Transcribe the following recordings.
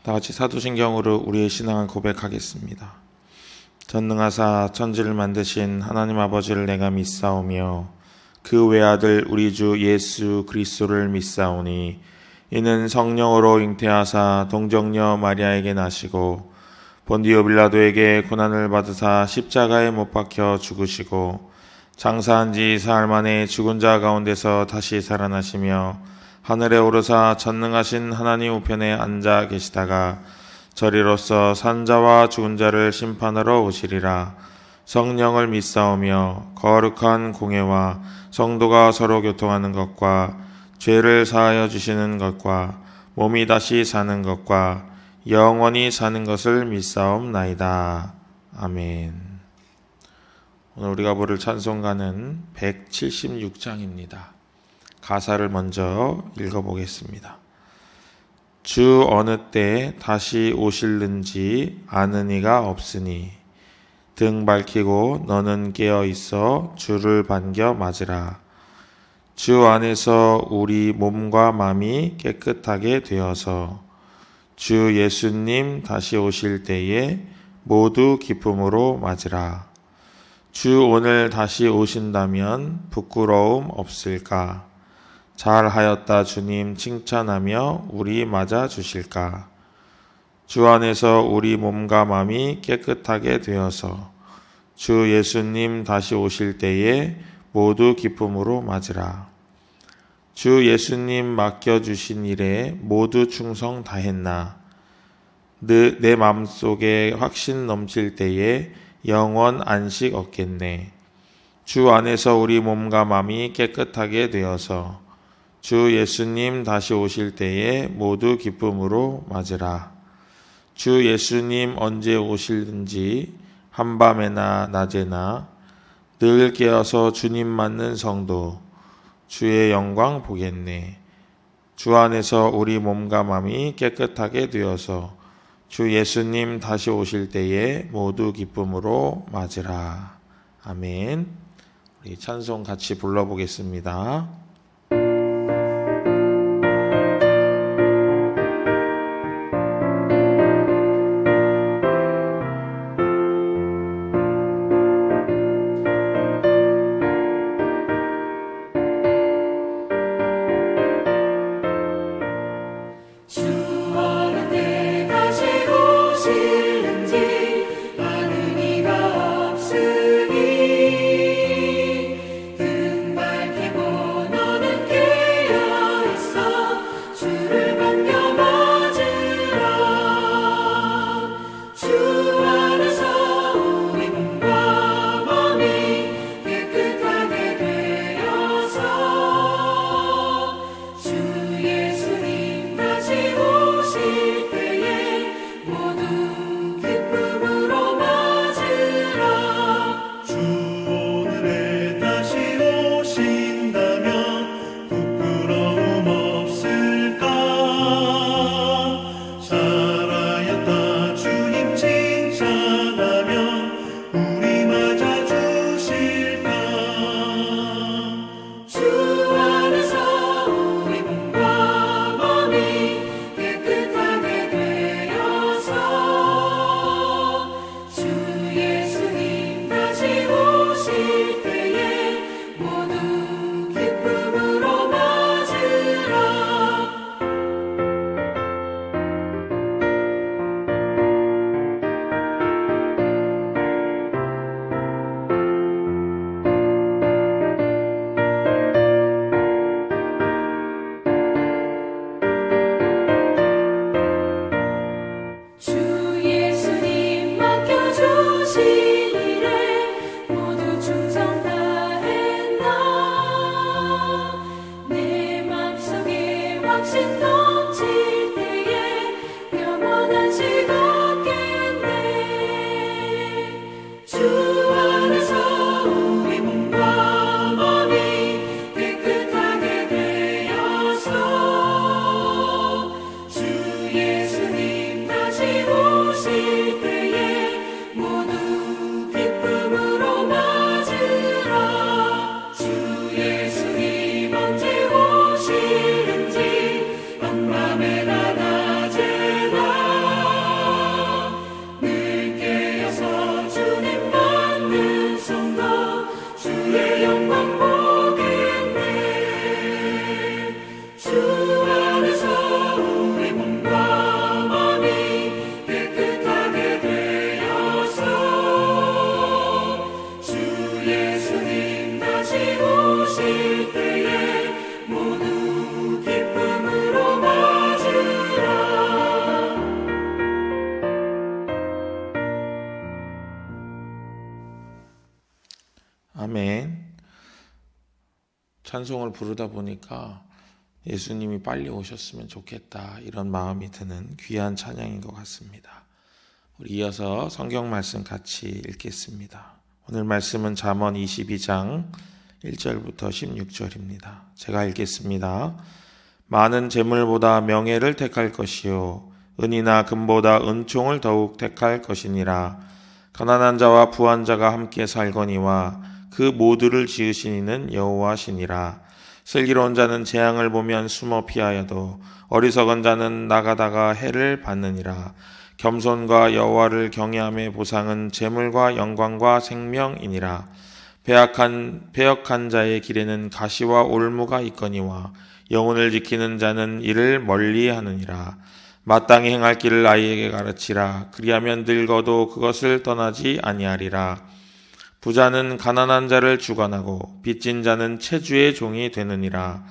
다 같이 사도신경으로 우리의 신앙을 고백하겠습니다. 전능하사 천지를 만드신 하나님 아버지를 내가 믿사오며 그 외아들 우리 주 예수 그리스도를 믿사오니 이는 성령으로 잉태하사 동정녀 마리아에게 나시고 본디오 빌라도에게 고난을 받으사 십자가에 못 박혀 죽으시고 장사한 지 사흘 만에 죽은 자 가운데서 다시 살아나시며 하늘에 오르사 전능하신 하나님 우편에 앉아 계시다가 저리로서 산 자와 죽은 자를 심판하러 오시리라. 성령을 믿사오며 거룩한 공회와 성도가 서로 교통하는 것과 죄를 사하여 주시는 것과 몸이 다시 사는 것과 영원히 사는 것을 믿사옵나이다. 아멘. 오늘 우리가 부를 찬송가는 176장입니다. 가사를 먼저 읽어보겠습니다. 주 어느 때 다시 오실는지 아는 이가 없으니 등 밝히고 너는 깨어 있어 주를 반겨 맞으라. 주 안에서 우리 몸과 마음이 깨끗하게 되어서 주 예수님 다시 오실 때에 모두 기쁨으로 맞으라. 주 오늘 다시 오신다면 부끄러움 없을까? 잘하였다 주님 칭찬하며 우리 맞아 주실까? 주 안에서 우리 몸과 마음이 깨끗하게 되어서 주 예수님 다시 오실 때에 모두 기쁨으로 맞으라. 주 예수님 맡겨주신 일에 모두 충성 다했나? 내 마음속에 확신 넘칠 때에 영원 안식 얻겠네. 주 안에서 우리 몸과 마음이 깨끗하게 되어서 주 예수님 다시 오실 때에 모두 기쁨으로 맞으라. 주 예수님 언제 오실는지 한밤에나 낮에나 늘 깨어서 주님 맞는 성도 주의 영광 보겠네. 주 안에서 우리 몸과 마음이 깨끗하게 되어서 주 예수님 다시 오실 때에 모두 기쁨으로 맞으라. 아멘. 우리 찬송 같이 불러보겠습니다. 예수님 언제 오실는지 밤밤에 주 안에서 우리 몸과 마음이 깨끗하게 되어서 주 예수님 다시 오실 때에 모두 기쁨으로 맞으라. 아멘. 찬송을 부르다 보니까 예수님이 빨리 오셨으면 좋겠다, 이런 마음이 드는 귀한 찬양인 것 같습니다. 우리 이어서 성경 말씀 같이 읽겠습니다. 오늘 말씀은 잠언 22장 1절부터 16절입니다. 제가 읽겠습니다. 많은 재물보다 명예를 택할 것이요 은이나 금보다 은총을 더욱 택할 것이니라. 가난한 자와 부한 자가 함께 살거니와 그 모두를 지으신 이는 여호와시니라. 슬기로운 자는 재앙을 보면 숨어 피하여도 어리석은 자는 나가다가 해를 받느니라. 겸손과 여호와를 경외함의 보상은 재물과 영광과 생명이니라. 배역한 자의 길에는 가시와 올무가 있거니와 영혼을 지키는 자는 이를 멀리하느니라. 마땅히 행할 길을 아이에게 가르치라. 그리하면 늙어도 그것을 떠나지 아니하리라. 부자는 가난한 자를 주관하고 빚진 자는 채주의 종이 되느니라.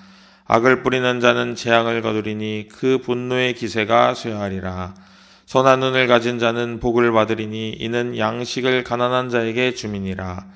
악을 뿌리는 자는 재앙을 거두리니 그 분노의 기세가 쇠하리라. 선한 눈을 가진 자는 복을 받으리니 이는 양식을 가난한 자에게 줌이니라.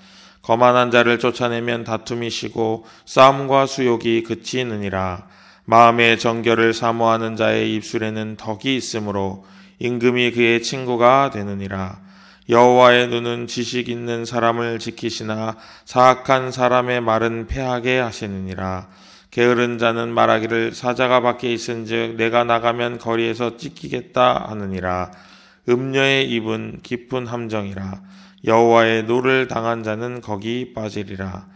거만한 자를 쫓아내면 다툼이 쉬고 싸움과 수욕이 그치느니라. 마음의 정결을 사모하는 자의 입술에는 덕이 있으므로 임금이 그의 친구가 되느니라. 여호와의 눈은 지식 있는 사람을 지키시나 사악한 사람의 말은 패하게 하시느니라. 게으른 자는 말하기를 사자가 밖에 있은즉 내가 나가면 거리에서 찢기겠다 하느니라. 음녀의 입은 깊은 함정이라. 여호와의 노를 당한 자는 거기 빠지리라.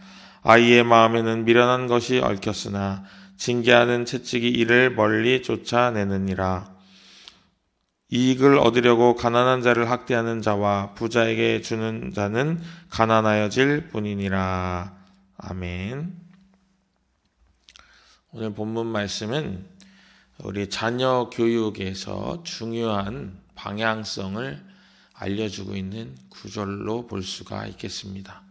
아이의 마음에는 미련한 것이 얽혔으나 징계하는 채찍이 이를 멀리 쫓아내느니라. 이익을 얻으려고 가난한 자를 학대하는 자와 부자에게 주는 자는 가난하여질 뿐이니라. 아멘. 오늘 본문 말씀은 우리 자녀 교육에서 중요한 방향성을 알려주고 있는 구절로 볼 수가 있겠습니다.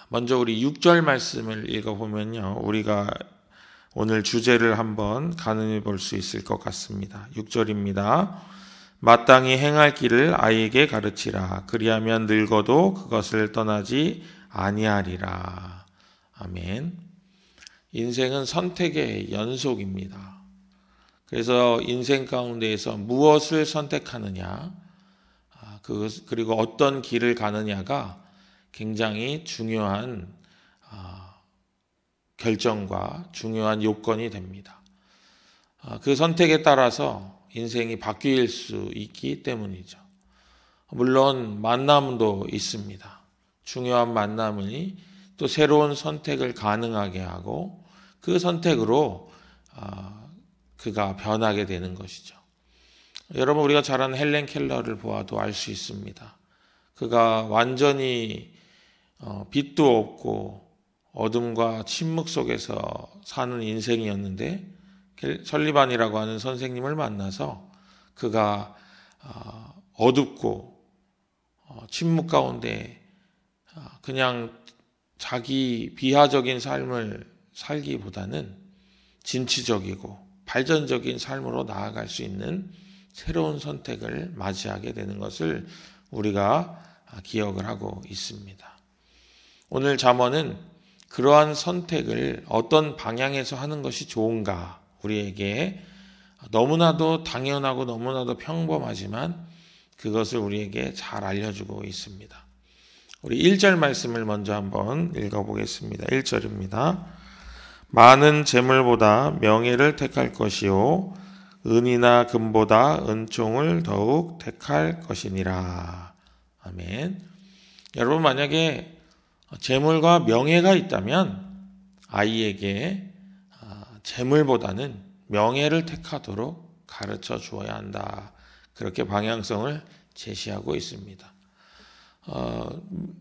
먼저 우리 6절 말씀을 읽어보면요, 우리가 오늘 주제를 한번 가늠해 볼 수 있을 것 같습니다. 6절입니다. 마땅히 행할 길을 아이에게 가르치라. 그리하면 늙어도 그것을 떠나지 아니하리라. 아멘. 인생은 선택의 연속입니다. 그래서 인생 가운데에서 무엇을 선택하느냐, 그리고 어떤 길을 가느냐가 굉장히 중요한 결정과 중요한 요건이 됩니다. 그 선택에 따라서 인생이 바뀔 수 있기 때문이죠. 물론 만남도 있습니다. 중요한 만남이 또 새로운 선택을 가능하게 하고 그 선택으로 그가 변하게 되는 것이죠. 여러분, 우리가 잘 아는 헬렌 켈러를 보아도 알 수 있습니다. 그가 완전히 빛도 없고 어둠과 침묵 속에서 사는 인생이었는데 설리반이라고 하는 선생님을 만나서 그가 어둡고 침묵 가운데 그냥 자기 비하적인 삶을 살기보다는 진취적이고 발전적인 삶으로 나아갈 수 있는 새로운 선택을 맞이하게 되는 것을 우리가 기억을 하고 있습니다. 오늘 잠언은 그러한 선택을 어떤 방향에서 하는 것이 좋은가, 우리에게 너무나도 당연하고 너무나도 평범하지만 그것을 우리에게 잘 알려주고 있습니다. 우리 1절 말씀을 먼저 한번 읽어보겠습니다. 1절입니다. 많은 재물보다 명예를 택할 것이요 은이나 금보다 은총을 더욱 택할 것이니라. 아멘. 여러분, 만약에 재물과 명예가 있다면 아이에게 재물보다는 명예를 택하도록 가르쳐 주어야 한다. 그렇게 방향성을 제시하고 있습니다.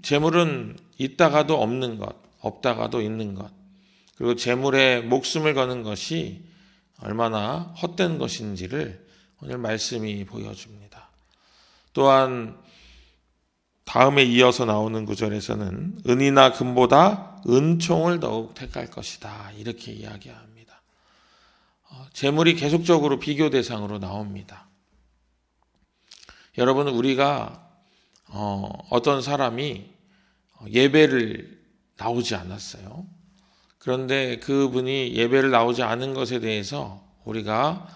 재물은 있다가도 없는 것, 없다가도 있는 것, 그리고 재물에 목숨을 거는 것이 얼마나 헛된 것인지를 오늘 말씀이 보여줍니다. 또한 다음에 이어서 나오는 구절에서는 은이나 금보다 은총을 더욱 택할 것이다, 이렇게 이야기합니다. 재물이 계속적으로 비교 대상으로 나옵니다. 여러분, 우리가 어떤 사람이 예배를 나오지 않았어요. 그런데 그분이 예배를 나오지 않은 것에 대해서 우리가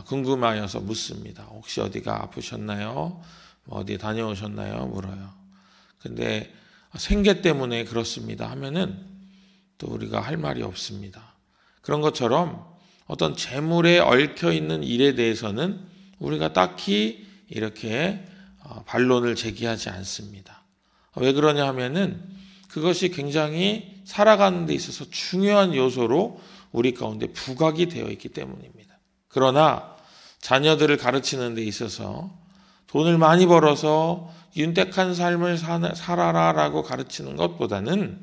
궁금하여서 묻습니다. 혹시 어디가 아프셨나요? 어디 다녀오셨나요? 물어요. 근데 생계 때문에 그렇습니다 하면은 또 우리가 할 말이 없습니다. 그런 것처럼 어떤 재물에 얽혀 있는 일에 대해서는 우리가 딱히 이렇게 반론을 제기하지 않습니다. 왜 그러냐 하면은 그것이 굉장히 살아가는 데 있어서 중요한 요소로 우리 가운데 부각이 되어 있기 때문입니다. 그러나 자녀들을 가르치는 데 있어서 돈을 많이 벌어서 윤택한 삶을 살아라라고 가르치는 것보다는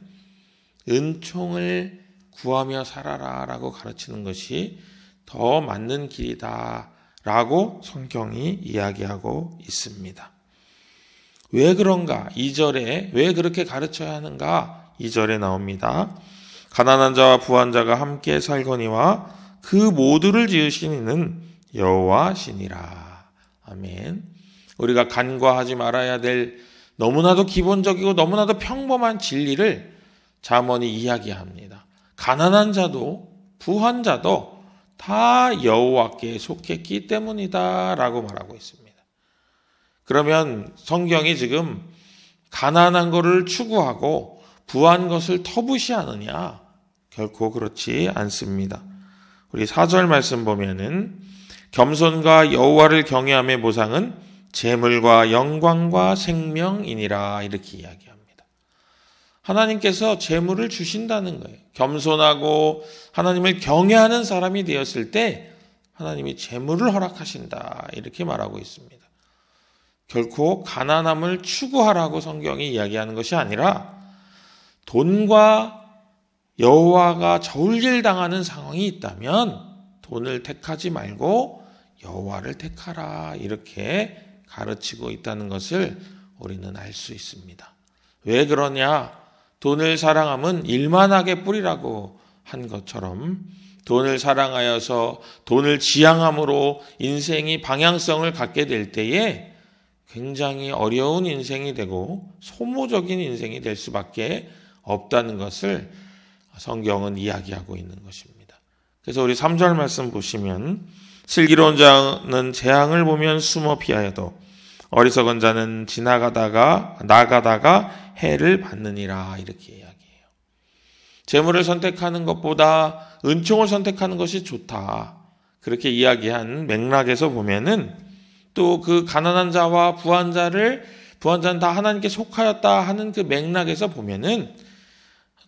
은총을 구하며 살아라라고 가르치는 것이 더 맞는 길이다라고 성경이 이야기하고 있습니다. 왜 그런가? 2절에 왜 그렇게 가르쳐야 하는가? 2절에 나옵니다. 가난한 자와 부한 자가 함께 살거니와 그 모두를 지으신 이는 여호와시니라. 아멘. 우리가 간과하지 말아야 될 너무나도 기본적이고 너무나도 평범한 진리를 잠언이 이야기합니다. 가난한 자도 부한 자도 다 여호와께 속했기 때문이다 라고 말하고 있습니다. 그러면 성경이 지금 가난한 것을 추구하고 부한 것을 터부시하느냐? 결코 그렇지 않습니다. 우리 4절 말씀 보면은 겸손과 여호와를 경외함의 보상은 재물과 영광과 생명이니라, 이렇게 이야기합니다. 하나님께서 재물을 주신다는 거예요. 겸손하고 하나님을 경외하는 사람이 되었을 때 하나님이 재물을 허락하신다, 이렇게 말하고 있습니다. 결코 가난함을 추구하라고 성경이 이야기하는 것이 아니라 돈과 여호와가 저울질당하는 상황이 있다면 돈을 택하지 말고 여호와를 택하라, 이렇게 가르치고 있다는 것을 우리는 알 수 있습니다. 왜 그러냐? 돈을 사랑함은 일만하게 뿌리라고 한 것처럼 돈을 사랑하여서 돈을 지향함으로 인생이 방향성을 갖게 될 때에 굉장히 어려운 인생이 되고 소모적인 인생이 될 수밖에 없다는 것을 성경은 이야기하고 있는 것입니다. 그래서 우리 3절 말씀 보시면 슬기로운 자는 재앙을 보면 숨어 피하여도 어리석은 자는 나가다가 해를 받느니라, 이렇게 이야기해요. 재물을 선택하는 것보다 은총을 선택하는 것이 좋다, 그렇게 이야기한 맥락에서 보면은 또 그 가난한 자와 부한 자는 다 하나님께 속하였다 하는 그 맥락에서 보면은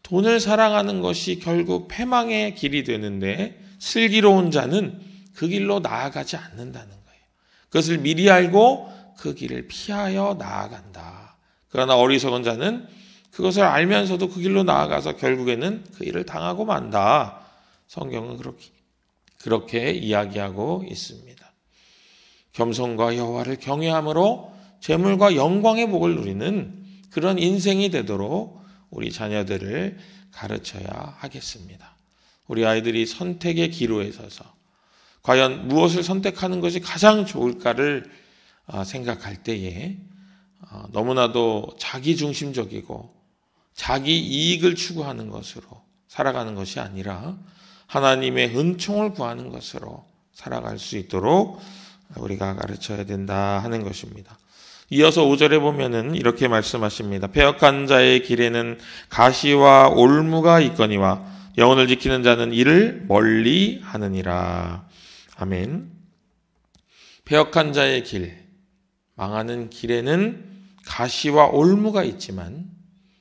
돈을 사랑하는 것이 결국 패망의 길이 되는데 슬기로운 자는 그 길로 나아가지 않는다는 거예요. 그것을 미리 알고 그 길을 피하여 나아간다. 그러나 어리석은 자는 그것을 알면서도 그 길로 나아가서 결국에는 그 일을 당하고 만다. 성경은 그렇게 이야기하고 있습니다. 겸손과 여호와를 경외함으로 재물과 영광의 복을 누리는 그런 인생이 되도록 우리 자녀들을 가르쳐야 하겠습니다. 우리 아이들이 선택의 기로에 서서 과연 무엇을 선택하는 것이 가장 좋을까를 생각할 때에 너무나도 자기중심적이고 자기 이익을 추구하는 것으로 살아가는 것이 아니라 하나님의 은총을 구하는 것으로 살아갈 수 있도록 우리가 가르쳐야 된다 하는 것입니다. 이어서 5절에 보면은 이렇게 말씀하십니다. 패역한 자의 길에는 가시와 올무가 있거니와 영혼을 지키는 자는 이를 멀리 하느니라. 아멘. 패역한 자의 길, 망하는 길에는 가시와 올무가 있지만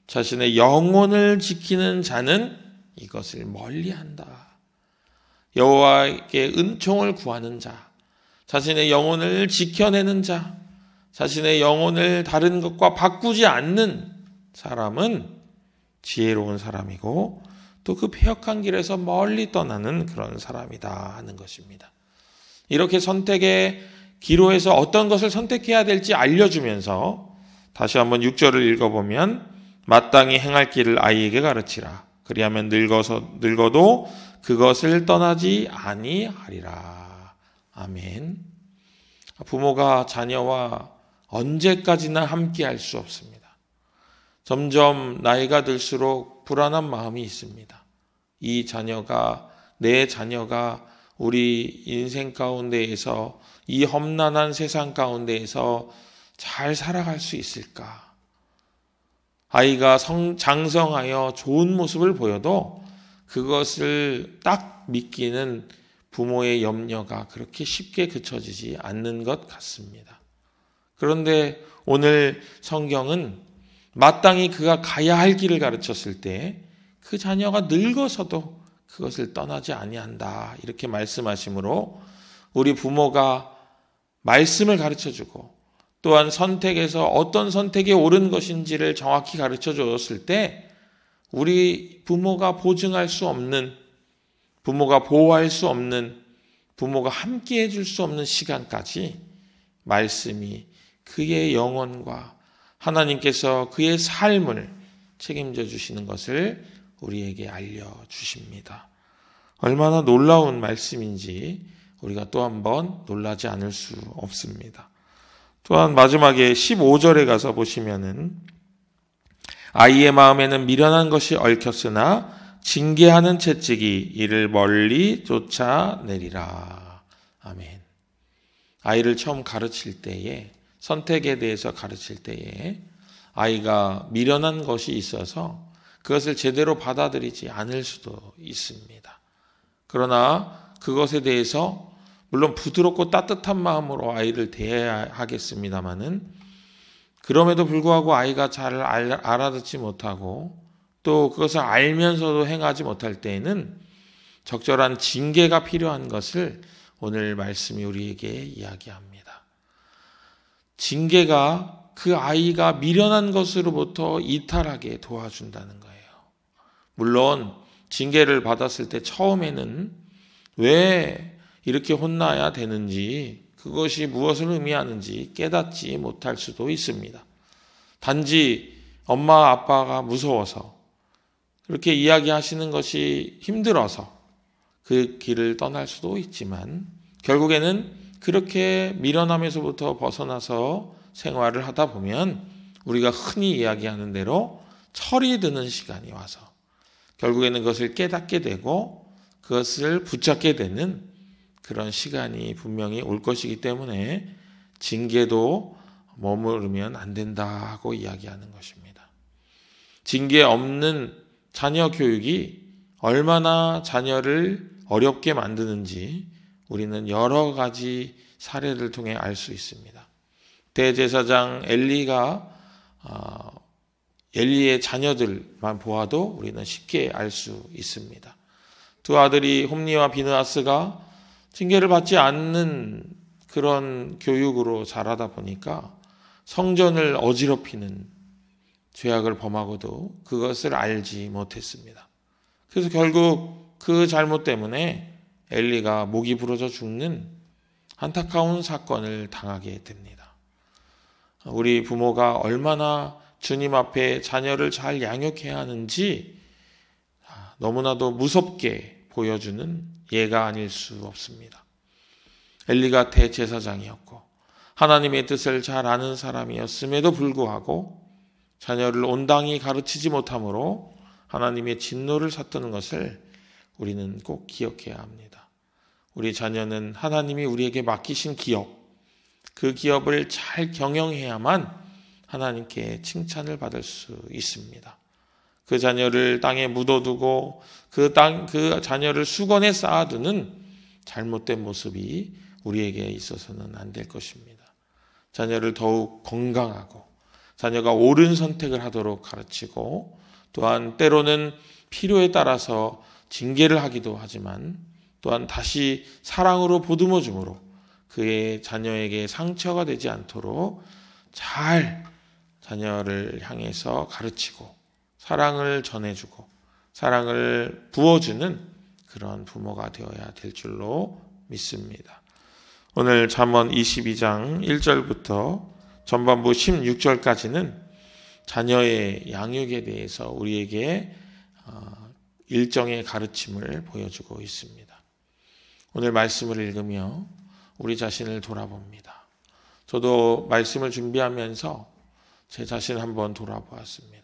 자신의 영혼을 지키는 자는 이것을 멀리한다. 여호와께 은총을 구하는 자, 자신의 영혼을 지켜내는 자, 자신의 영혼을 다른 것과 바꾸지 않는 사람은 지혜로운 사람이고 또 그 패역한 길에서 멀리 떠나는 그런 사람이다 하는 것입니다. 이렇게 선택의 기로에서 어떤 것을 선택해야 될지 알려주면서 다시 한번 6절을 읽어보면 마땅히 행할 길을 아이에게 가르치라. 그리하면 늙어도 그것을 떠나지 아니하리라. 아멘. 부모가 자녀와 언제까지나 함께할 수 없습니다. 점점 나이가 들수록 불안한 마음이 있습니다. 내 자녀가 우리 인생 가운데에서 이 험난한 세상 가운데에서 잘 살아갈 수 있을까? 아이가 장성하여 좋은 모습을 보여도 그것을 딱 믿기는 부모의 염려가 그렇게 쉽게 그쳐지지 않는 것 같습니다. 그런데 오늘 성경은 마땅히 그가 가야 할 길을 가르쳤을 때 그 자녀가 늙어서도 그것을 떠나지 아니한다 이렇게 말씀하시므로 우리 부모가 말씀을 가르쳐주고 또한 선택에서 어떤 선택이 옳은 것인지를 정확히 가르쳐 줬을 때 우리 부모가 보증할 수 없는, 부모가 보호할 수 없는, 부모가 함께 해줄 수 없는 시간까지 말씀이 그의 영혼과 하나님께서 그의 삶을 책임져 주시는 것을 우리에게 알려주십니다. 얼마나 놀라운 말씀인지 우리가 또 한번 놀라지 않을 수 없습니다. 또한 마지막에 15절에 가서 보시면은 아이의 마음에는 미련한 것이 얽혔으나 징계하는 채찍이 이를 멀리 쫓아내리라. 아멘. 아이를 처음 가르칠 때에, 선택에 대해서 가르칠 때에 아이가 미련한 것이 있어서 그것을 제대로 받아들이지 않을 수도 있습니다. 그러나 그것에 대해서 물론 부드럽고 따뜻한 마음으로 아이를 대해야 하겠습니다마는 그럼에도 불구하고 아이가 잘 알아듣지 못하고 또 그것을 알면서도 행하지 못할 때에는 적절한 징계가 필요한 것을 오늘 말씀이 우리에게 이야기합니다. 징계가 그 아이가 미련한 것으로부터 이탈하게 도와준다는 거예요. 물론 징계를 받았을 때 처음에는 왜 이렇게 혼나야 되는지, 그것이 무엇을 의미하는지 깨닫지 못할 수도 있습니다. 단지 엄마 아빠가 무서워서 그렇게 이야기하시는 것이 힘들어서 그 길을 떠날 수도 있지만 결국에는 그렇게 미련함에서부터 벗어나서 생활을 하다 보면 우리가 흔히 이야기하는 대로 철이 드는 시간이 와서 결국에는 그것을 깨닫게 되고 그것을 붙잡게 되는 그런 시간이 분명히 올 것이기 때문에 징계도 머무르면 안 된다고 이야기하는 것입니다. 징계 없는 자녀 교육이 얼마나 자녀를 어렵게 만드는지 우리는 여러 가지 사례를 통해 알 수 있습니다. 대제사장 엘리의 자녀들만 보아도 우리는 쉽게 알 수 있습니다. 두 아들이 홈니와 비느하스가 징계를 받지 않는 그런 교육으로 자라다 보니까 성전을 어지럽히는 죄악을 범하고도 그것을 알지 못했습니다. 그래서 결국 그 잘못 때문에 엘리가 목이 부러져 죽는 안타까운 사건을 당하게 됩니다. 우리 부모가 얼마나 주님 앞에 자녀를 잘 양육해야 하는지 너무나도 무섭게 보여주는 예가 아닐 수 없습니다. 엘리가 대제사장이었고 하나님의 뜻을 잘 아는 사람이었음에도 불구하고 자녀를 온당히 가르치지 못함으로 하나님의 진노를 샀다는 것을 우리는 꼭 기억해야 합니다. 우리 자녀는 하나님이 우리에게 맡기신 기업, 그 기업을 잘 경영해야만 하나님께 칭찬을 받을 수 있습니다. 그 자녀를 땅에 묻어두고 그 자녀를 수건에 쌓아두는 잘못된 모습이 우리에게 있어서는 안 될 것입니다. 자녀를 더욱 건강하고 자녀가 옳은 선택을 하도록 가르치고 또한 때로는 필요에 따라서 징계를 하기도 하지만 또한 다시 사랑으로 보듬어 줌으로 그의 자녀에게 상처가 되지 않도록 잘 자녀를 향해서 가르치고 사랑을 전해주고 사랑을 부어주는 그런 부모가 되어야 될 줄로 믿습니다. 오늘 잠언 22장 1절부터 전반부 16절까지는 자녀의 양육에 대해서 우리에게 일정의 가르침을 보여주고 있습니다. 오늘 말씀을 읽으며 우리 자신을 돌아봅니다. 저도 말씀을 준비하면서 제 자신을 한번 돌아보았습니다.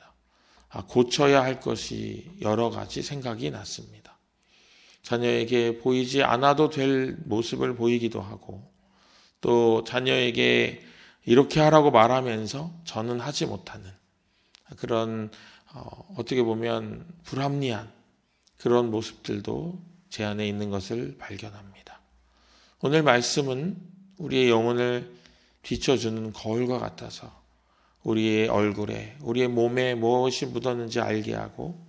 고쳐야 할 것이 여러 가지 생각이 났습니다. 자녀에게 보이지 않아도 될 모습을 보이기도 하고, 또 자녀에게 이렇게 하라고 말하면서 저는 하지 못하는 그런 어떻게 보면 불합리한 그런 모습들도 제 안에 있는 것을 발견합니다. 오늘 말씀은 우리의 영혼을 비춰주는 거울과 같아서 우리의 얼굴에, 우리의 몸에 무엇이 묻었는지 알게 하고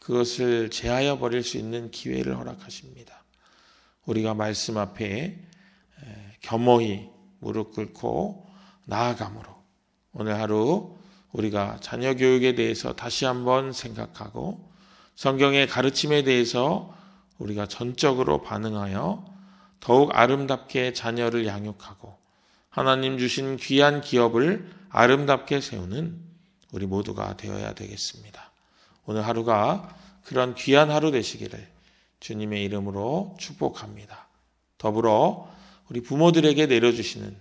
그것을 제하여 버릴 수 있는 기회를 허락하십니다. 우리가 말씀 앞에 겸허히 무릎 꿇고 나아감으로 오늘 하루 우리가 자녀 교육에 대해서 다시 한번 생각하고 성경의 가르침에 대해서 우리가 전적으로 반응하여 더욱 아름답게 자녀를 양육하고 하나님 주신 귀한 기업을 아름답게 세우는 우리 모두가 되어야 되겠습니다. 오늘 하루가 그런 귀한 하루 되시기를 주님의 이름으로 축복합니다. 더불어 우리 부모들에게 내려주시는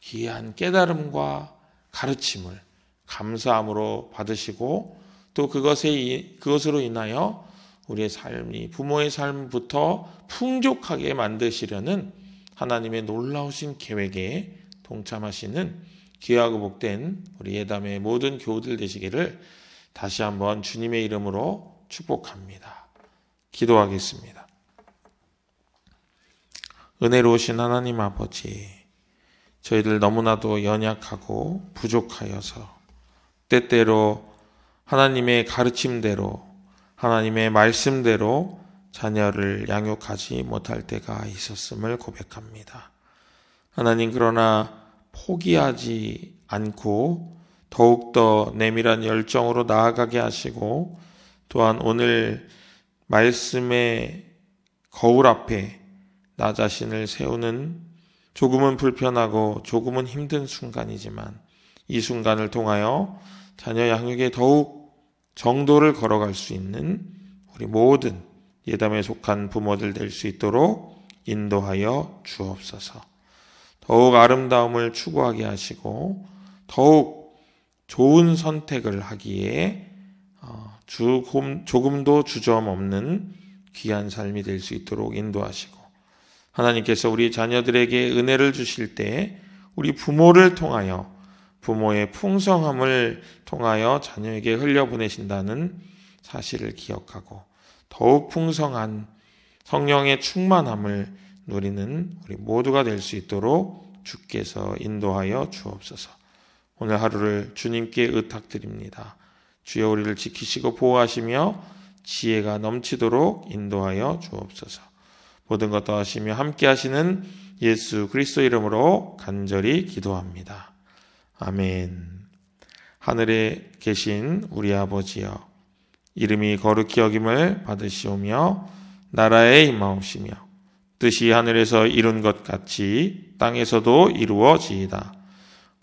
귀한 깨달음과 가르침을 감사함으로 받으시고 또 그것으로 인하여 우리의 삶이 부모의 삶부터 풍족하게 만드시려는 하나님의 놀라우신 계획에 동참하시는 귀하고 복된 우리 예담의 모든 교우들 되시기를 다시 한번 주님의 이름으로 축복합니다. 기도하겠습니다. 은혜로우신 하나님 아버지, 저희들 너무나도 연약하고 부족하여서 때때로 하나님의 가르침대로 하나님의 말씀대로 자녀를 양육하지 못할 때가 있었음을 고백합니다. 하나님, 그러나 포기하지 않고 더욱더 내밀한 열정으로 나아가게 하시고 또한 오늘 말씀의 거울 앞에 나 자신을 세우는 조금은 불편하고 조금은 힘든 순간이지만 이 순간을 통하여 자녀 양육에 더욱 정도를 걸어갈 수 있는 우리 모든 예담에 속한 부모들 될 수 있도록 인도하여 주옵소서. 더욱 아름다움을 추구하게 하시고 더욱 좋은 선택을 하기에 조금도 주저함 없는 귀한 삶이 될 수 있도록 인도하시고 하나님께서 우리 자녀들에게 은혜를 주실 때 우리 부모를 통하여 부모의 풍성함을 통하여 자녀에게 흘려보내신다는 사실을 기억하고 더욱 풍성한 성령의 충만함을 누리는 우리 모두가 될 수 있도록 주께서 인도하여 주옵소서. 오늘 하루를 주님께 의탁드립니다. 주여 우리를 지키시고 보호하시며 지혜가 넘치도록 인도하여 주옵소서. 모든 것 더하시며 함께 하시는 예수 그리스도 이름으로 간절히 기도합니다. 아멘. 하늘에 계신 우리 아버지여, 이름이 거룩히 여김을 받으시오며 나라에 임하옵시며 뜻이 하늘에서 이룬 것 같이 땅에서도 이루어지이다.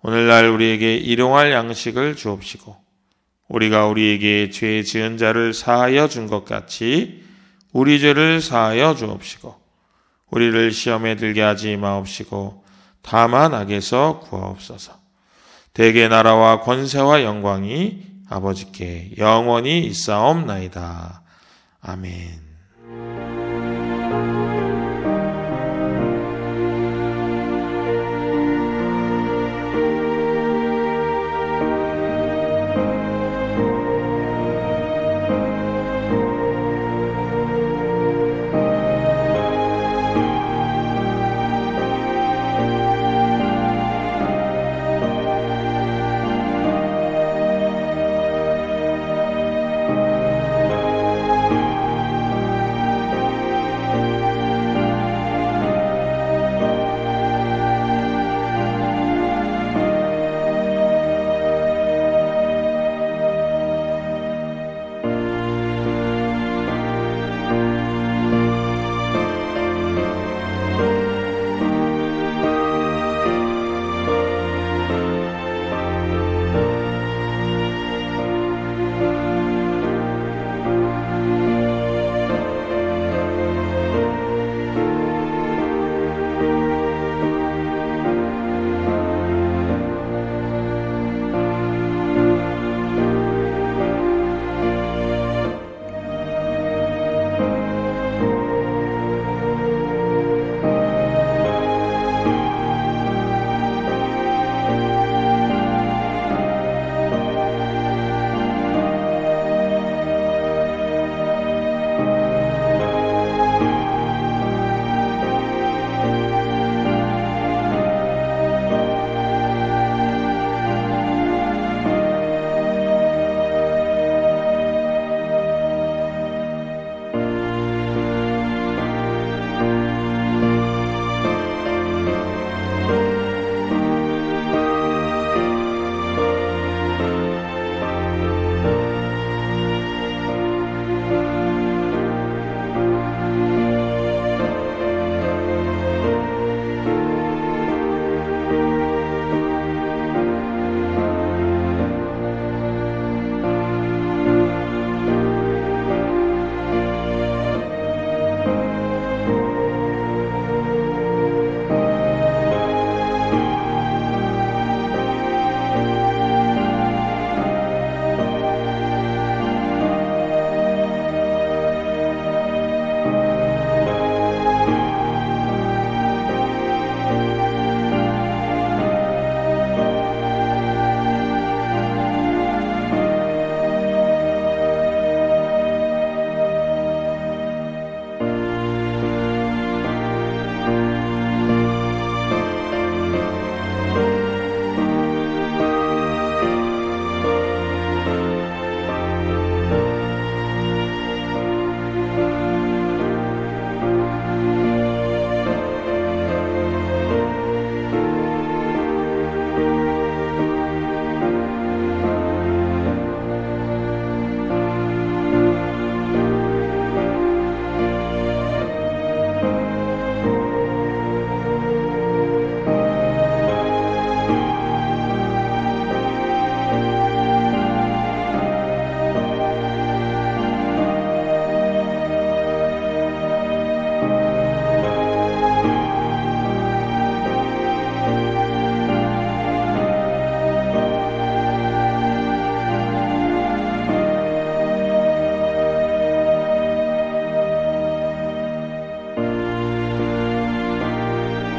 오늘날 우리에게 일용할 양식을 주옵시고 우리가 우리에게 죄 지은 자를 사하여 준 것 같이 우리 죄를 사하여 주옵시고 우리를 시험에 들게 하지 마옵시고 다만 악에서 구하옵소서. 대개 나라와 권세와 영광이 아버지께 영원히 있사옵나이다. 아멘.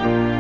주님